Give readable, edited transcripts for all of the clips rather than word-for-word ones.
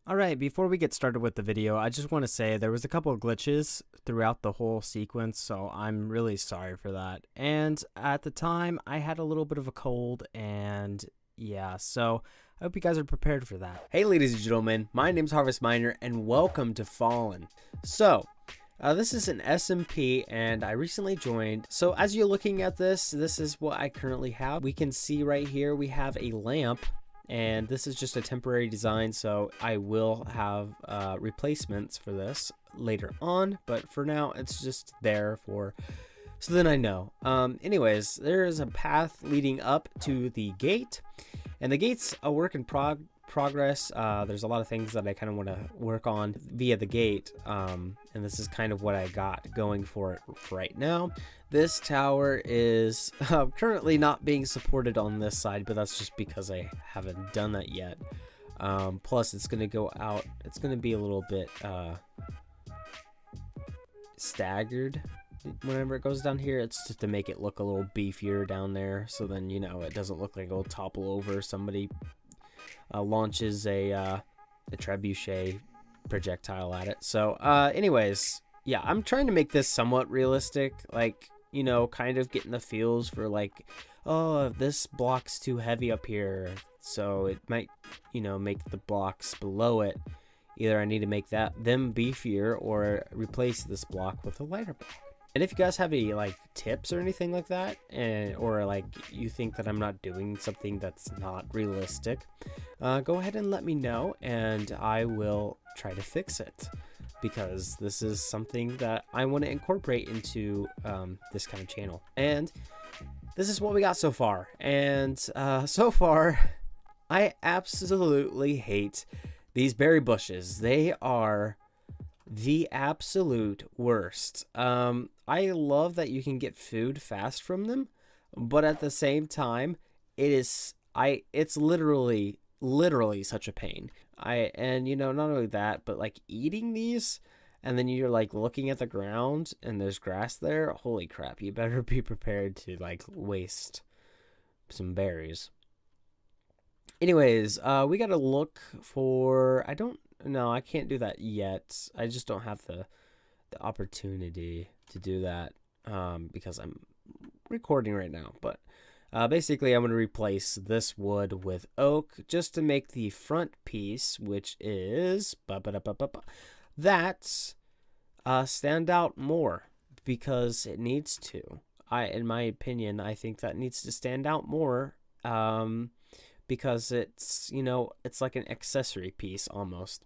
Alright, before we get started with the video, I just want to say there was a couple of glitches throughout the whole sequence, so I'm really sorry for that. And at the time, I had a little bit of a cold, and yeah, so I hope you guys are prepared for that. Hey ladies and gentlemen, my name's Harvest Miner, and welcome to Fallen. This is an SMP, and I recently joined. So as you're looking at this is what I currently have. We can see right here, we have a lamp. And this is just a temporary design, so I will have replacements for this later on, but for now it's just there for so then I know. Anyways, there is a path leading up to the gate, and the gate's a work in progress. There's a lot of things that I kind of want to work on via the gate, and this is kind of what I got going for it right now. This tower is currently not being supported on this side, but that's just because I haven't done that yet. Plus it's going to go out, it's going to be a little bit staggered whenever it goes down here. It's just to make it look a little beefier down there, so then, you know, it doesn't look like it'll topple over. Somebody launches a trebuchet projectile at it. So anyways, yeah, I'm trying to make this somewhat realistic, like, you know, kind of getting the feels for like, oh, this block's too heavy up here, so it might, you know, make the blocks below it, either I need to make them beefier or replace this block with a lighter block. And if you guys have any like tips or anything like that, or like you think that I'm not doing something that's not realistic, go ahead and let me know, and I will try to fix it, because this is something that I want to incorporate into this kind of channel. And this is what we got so far. And so far, I absolutely hate these berry bushes. They are the absolute worst. I love that you can get food fast from them, but at the same time, it's literally such a pain. And you know, not only that, but like eating these, and then you're like looking at the ground and there's grass there. Holy crap, you better be prepared to like waste some berries. Anyways, we gotta look for, I can't do that yet. I just don't have the opportunity to do that because I'm recording right now. But basically, I'm going to replace this wood with oak just to make the front piece, which is that stand out more, because it needs to. In my opinion, I think that needs to stand out more, because it's, you know, it's like an accessory piece almost.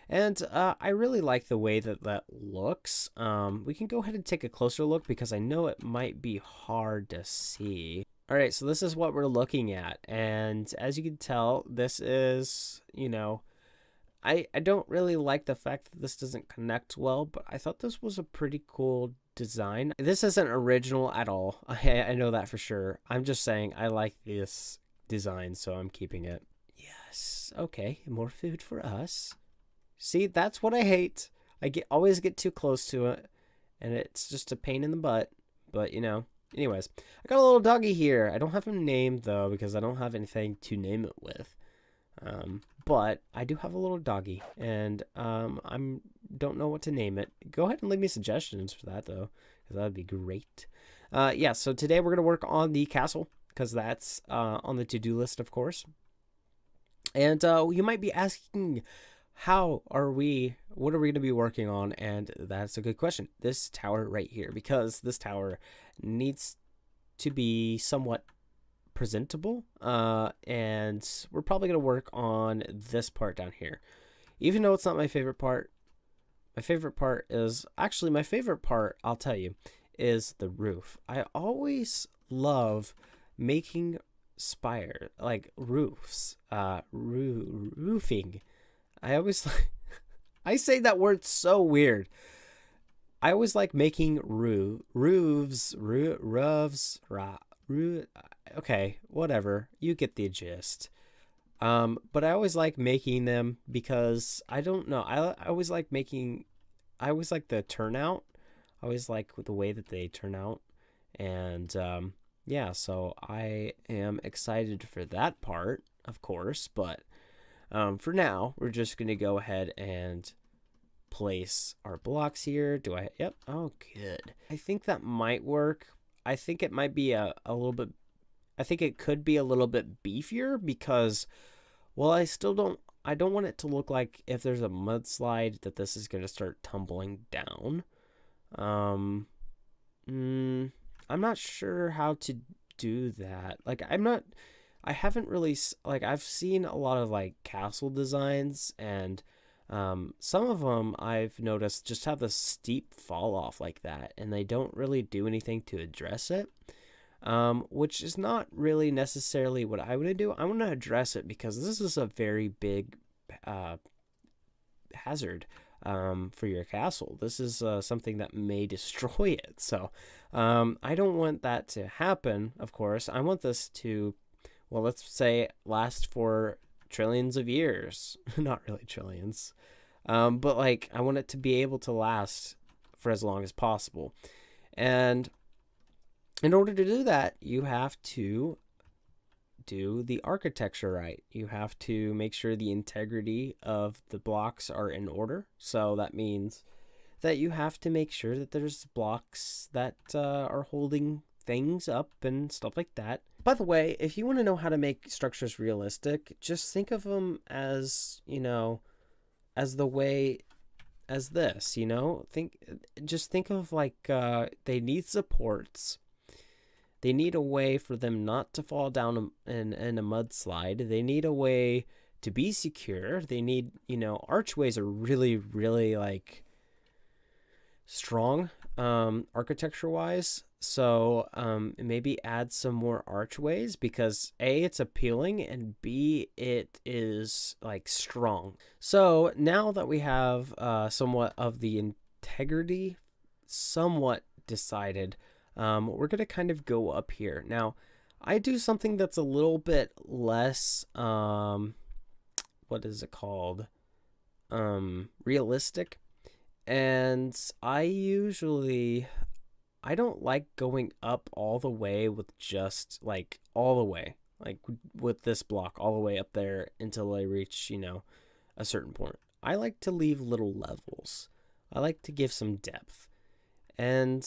And I really like the way that looks. We can go ahead and take a closer look, because I know it might be hard to see. All right, so this is what we're looking at. And as you can tell, this is, you know, I don't really like the fact that this doesn't connect well, but I thought this was a pretty cool design. This isn't original at all. I know that for sure. I'm just saying I like this design, so I'm keeping it. Yes, okay, more food for us. See, that's what I hate. I always get too close to it, and it's just a pain in the butt. But, you know, anyways, I got a little doggy here. I don't have him named, though, because I don't have anything to name it with. But I do have a little doggy, and I don't know what to name it. Go ahead and leave me suggestions for that, though, because that would be great. Yeah, so today we're going to work on the castle, because that's on the to-do list, of course. And you might be asking, what are we going to be working on? And that's a good question. This tower right here, because this tower needs to be somewhat presentable, and we're probably going to work on this part down here, even though it's not my favorite part. My favorite part, I'll tell you, is the roof. I always love making roofs, roofing. I always I say that word so weird. I always like making roofs. Okay, whatever. You get the gist. But I always like making them because I don't know. I always like the turnout. I always like the way that they turn out, and yeah. So I am excited for that part, of course. But For now, we're just going to go ahead and place our blocks here. Yep. Oh, good. I think that might work. I think it might be a little bit, I think it could be a little bit beefier because, well, I don't want it to look like if there's a mudslide that this is going to start tumbling down. I'm not sure how to do that. Like, I haven't really, like, I've seen a lot of, like, castle designs, and some of them I've noticed just have this steep fall off like that, and they don't really do anything to address it, which is not really necessarily what I would do. I want to address it because this is a very big hazard for your castle. This is something that may destroy it. So I don't want that to happen, of course. I want this to, well, let's say last for trillions of years. Not really trillions. But like I want it to be able to last for as long as possible. And in order to do that, you have to do the architecture right. You have to make sure the integrity of the blocks are in order. So that means that you have to make sure that there's blocks that are holding things up and stuff like that. By the way, if you want to know how to make structures realistic, just think of them as, you know, as the way as this, you know, just think of like they need supports. They need a way for them not to fall down in a mudslide. They need a way to be secure. They need, you know, archways are really, really like strong architecture wise. So maybe add some more archways because A, it's appealing, and B, it is like strong. So now that we have somewhat of the integrity somewhat decided, we're going to kind of go up here. Now, I do something that's a little bit less, what is it called? Realistic. And I don't like going up all the way with just like all the way, like with this block all the way up there until I reach, you know, a certain point. I like to leave little levels. I like to give some depth. And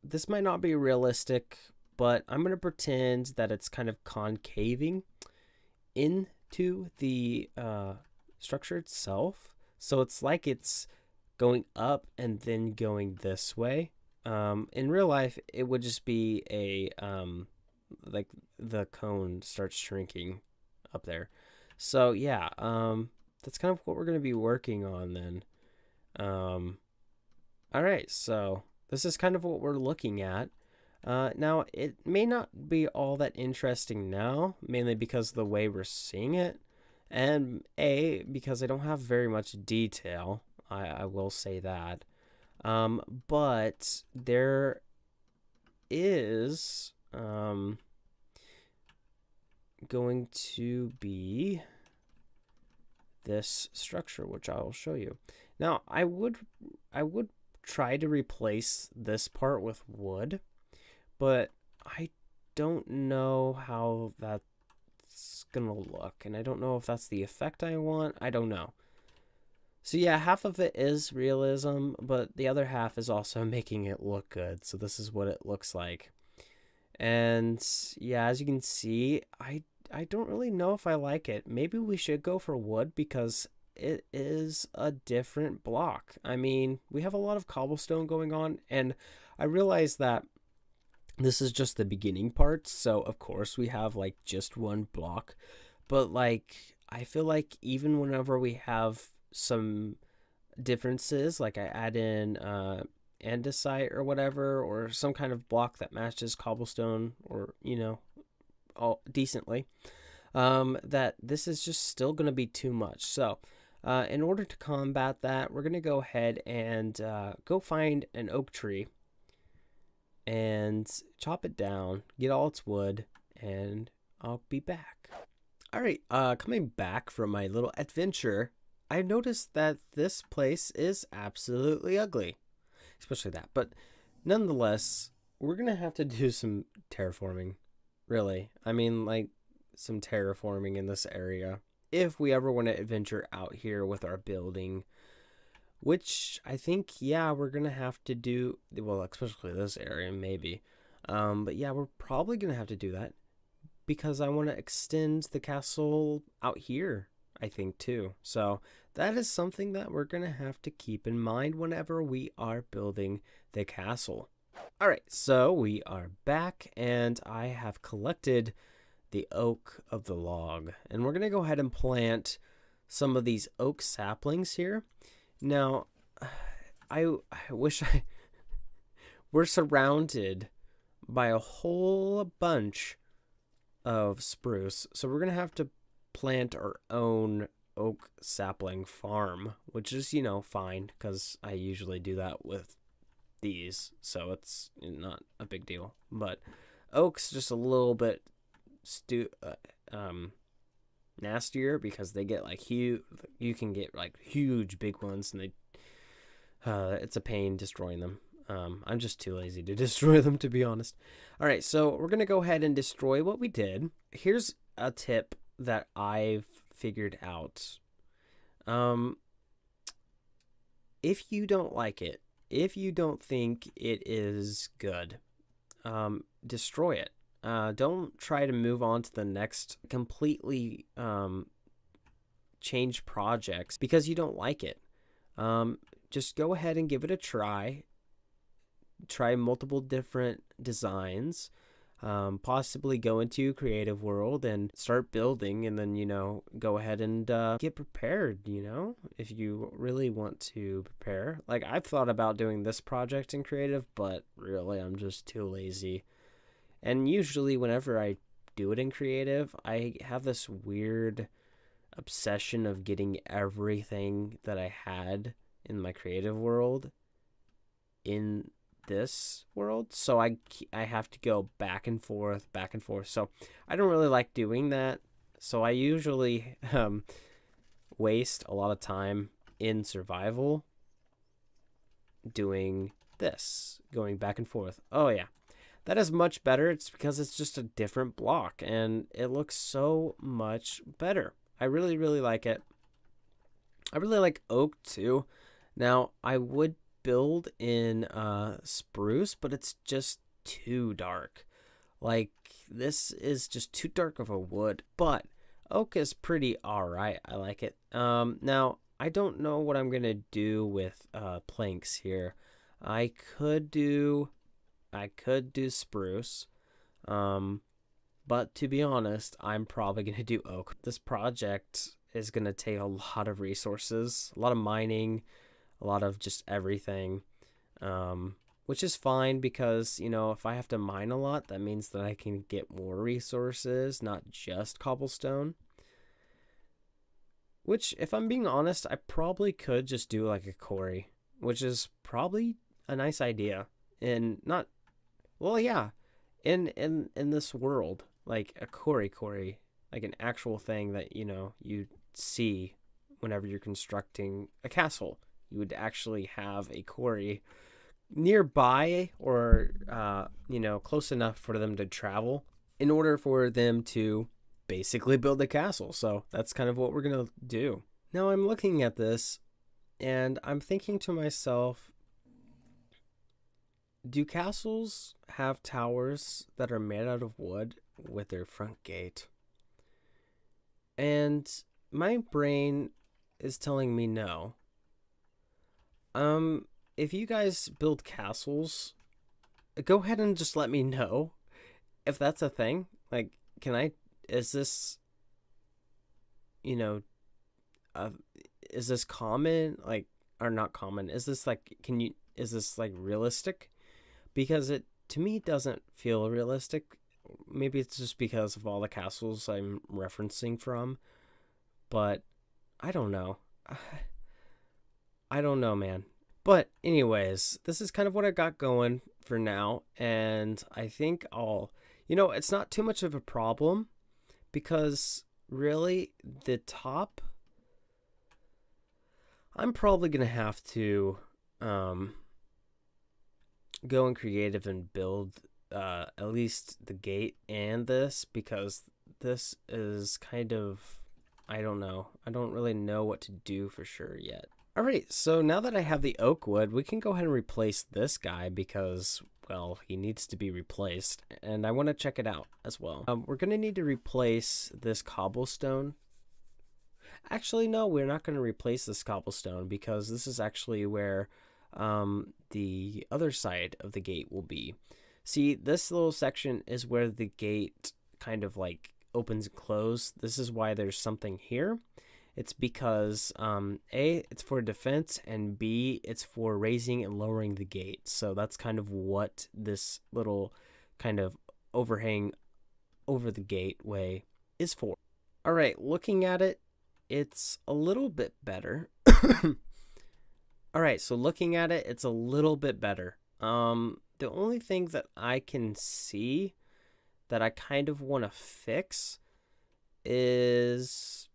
this might not be realistic, but I'm going to pretend that it's kind of concaving into the structure itself. So it's like it's going up and then going this way. In real life, it would just be a, like the cone starts shrinking up there. So yeah, that's kind of what we're going to be working on then. All right, so this is kind of what we're looking at. Now, it may not be all that interesting now, mainly because of the way we're seeing it, and because I don't have very much detail. I will say that. But there is going to be this structure, which I will show you. Now, I would try to replace this part with wood, but I don't know how that's gonna look, and I don't know if that's the effect I want. I don't know. So yeah, half of it is realism, but the other half is also making it look good. So this is what it looks like. And yeah, as you can see, I don't really know if I like it. Maybe we should go for wood because it is a different block. I mean, we have a lot of cobblestone going on, and I realize that this is just the beginning part. So of course we have like just one block, but like I feel like even whenever we have some differences, like I add in andesite or whatever, or some kind of block that matches cobblestone, or you know, all decently, that this is just still going to be too much. So in order to combat that, we're going to go ahead and go find an oak tree and chop it down, get all its wood, and I'll be back. All right, coming back from my little adventure, I noticed that this place is absolutely ugly, especially that. But nonetheless, we're going to have to do some terraforming, really. I mean, like, some terraforming in this area. if we ever want to adventure out here with our building, which I think, yeah, we're going to have to do, well, especially this area, maybe. But yeah, we're probably going to have to do that because I want to extend the castle out here, I think, too. So that is something that we're going to have to keep in mind whenever we are building the castle. All right, so we are back, and I have collected the oak of the log, and we're going to go ahead and plant some of these oak saplings here. Now, I wish we're surrounded by a whole bunch of spruce, so we're going to have to plant our own oak sapling farm, which is, you know, fine, because I usually do that with these, so it's not a big deal. But oak's just a little bit nastier because they get like huge. You can get like huge big ones, and it's a pain destroying them. I'm just too lazy to destroy them, to be honest. All right, so we're gonna go ahead and destroy what we did. Here's a tip that I've figured out. If you don't like it, if you don't think it is good, destroy it. Don't try to move on to the next completely change projects because you don't like it. Just go ahead and give it a try. Try multiple different designs. Possibly go into creative world and start building, and then, you know, go ahead and get prepared, you know, if you really want to prepare. Like, I've thought about doing this project in creative, but really I'm just too lazy. And usually whenever I do it in creative, I have this weird obsession of getting everything that I had in my creative world in this world, so I have to go back and forth. So I don't really like doing that, so I usually waste a lot of time in survival doing this, going back and forth. Oh yeah, that is much better. It's because it's just a different block and it looks so much better. I really like it. I really like oak too. Now I would build in spruce, but it's just too dark. Like, this is just too dark of a wood, but oak is pretty alright. I like it. Now I don't know what I'm gonna do with planks here. I could do spruce, but to be honest, I'm probably gonna do oak. This project is gonna take a lot of resources, a lot of mining, a lot of just everything, which is fine because, you know, if I have to mine a lot, that means that I can get more resources, not just cobblestone. Which, if I'm being honest, I probably could just do like a quarry, which is probably a nice idea. And not, well, yeah, in this world, like a quarry, like an actual thing that, you know, you see whenever you're constructing a castle. You would actually have a quarry nearby or, you know, close enough for them to travel in order for them to basically build a castle. So that's kind of what we're going to do. Now I'm looking at this and I'm thinking to myself, do castles have towers that are made out of wood with their front gate? And my brain is telling me no. If you guys build castles, go ahead and just let me know if that's a thing. Like, is this, you know, is this common? Like, or not common? Is this like, is this like realistic? Because it, to me, doesn't feel realistic. Maybe it's just because of all the castles I'm referencing from, but I don't know. I don't know, man. But anyways, this is kind of what I got going for now, and I think it's not too much of a problem because really the top, I'm probably going to have to go in creative and build at least the gate and this, because this is kind of I don't know. I don't really know what to do for sure yet. Alright, so now that I have the oak wood, we can go ahead and replace this guy because, well, he needs to be replaced. And I want to check it out as well. We're going to need to replace this cobblestone. Actually, no, we're not going to replace this cobblestone because this is actually where the other side of the gate will be. See, this little section is where the gate kind of like opens and closes. This is why there's something here. It's because A, it's for defense, and B, it's for raising and lowering the gate. So that's kind of what this little kind of overhang over the gateway is for. All right, looking at it, it's a little bit better. All right, so looking at it, it's a little bit better. The only thing that I can see that I kind of want to fix is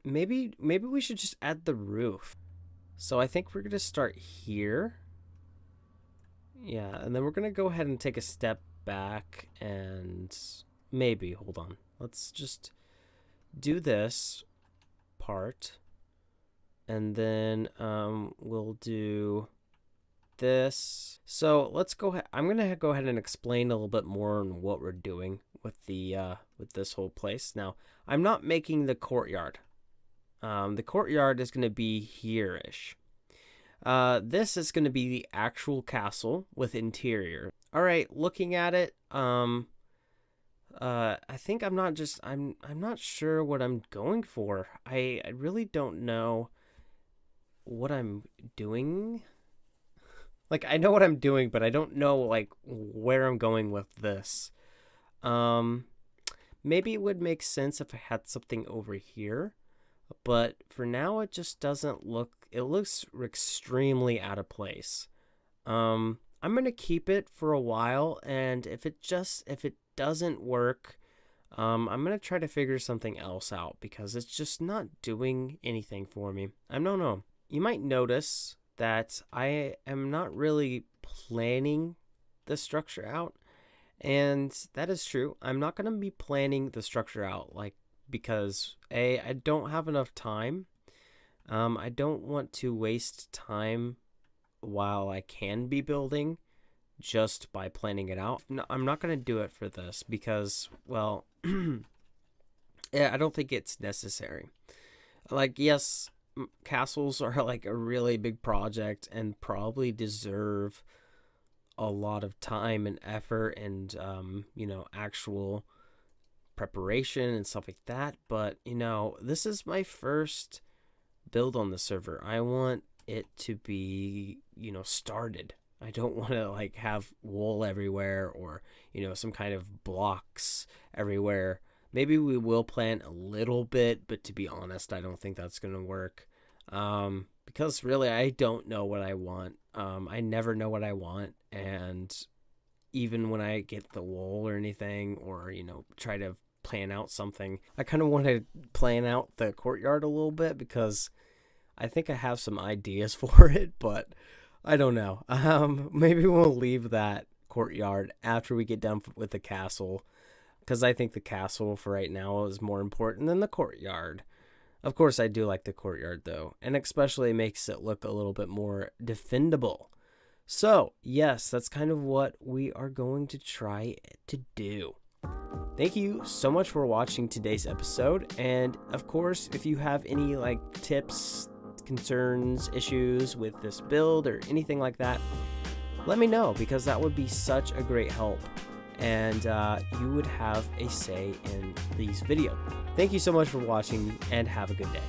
maybe we should just add the roof. So I think we're going to start here. Yeah, and then we're going to go ahead and take a step back and maybe, hold on. Let's just do this part. And then we'll do this. So let's go ahead. I'm gonna go ahead and explain a little bit more on what we're doing with the with this whole place. Now, I'm not making the courtyard. The courtyard is gonna be here-ish. This is gonna be the actual castle with interior. All right, looking at it, I think I'm not sure what I'm going for. I really don't know what I'm doing. Like, I know what I'm doing, but I don't know, like, where I'm going with this. Maybe it would make sense if I had something over here. But for now, it just doesn't look... It looks extremely out of place. I'm going to keep it for a while, and if it doesn't work, I'm going to try to figure something else out, because it's just not doing anything for me. I don't know. You might notice that I am not really planning the structure out, and that is true. I'm not going to be planning the structure out, like, because A, I don't have enough time. I don't want to waste time while I can be building just by planning it out. No, I'm not going to do it for this because, well, yeah, I don't think it's necessary. Like, yes, castles are like a really big project and probably deserve a lot of time and effort and, you know, actual preparation and stuff like that. But, you know, this is my first build on the server. I want it to be, you know, started. I don't want to like have wool everywhere or, you know, some kind of blocks everywhere. Maybe we will plant a little bit, but to be honest, I don't think that's going to work. Because really, I don't know what I want. I never know what I want. And even when I get the wool or anything, or, you know, try to plan out something, I kind of want to plan out the courtyard a little bit because I think I have some ideas for it, but I don't know. Maybe we'll leave that courtyard after we get done with the castle, because I think the castle for right now is more important than the courtyard. Of course, I do like the courtyard, though, and especially makes it look a little bit more defendable. So, yes, that's kind of what we are going to try to do. Thank you so much for watching today's episode, and of course, if you have any like tips, concerns, issues with this build or anything like that, let me know, because that would be such a great help, and you would have a say in these videos. Thank you so much for watching, and have a good day.